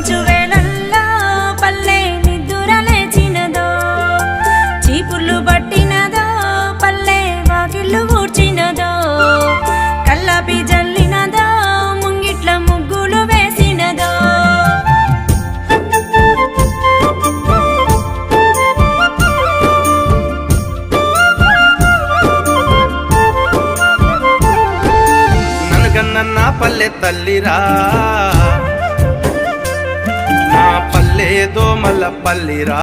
మంచు వేళల్లో పల్లె నిద్దుర లేచినదో, చీపుర్లు పట్టినదో పల్లె వాకిళ్ళు ఊడ్చినదో, కల్లాపి జల్లినదో ముంగిట్ల ముగ్గులు వేసినదో. నా పల్లె తల్లిరా, నా పల్లె దోమల పల్లిరా.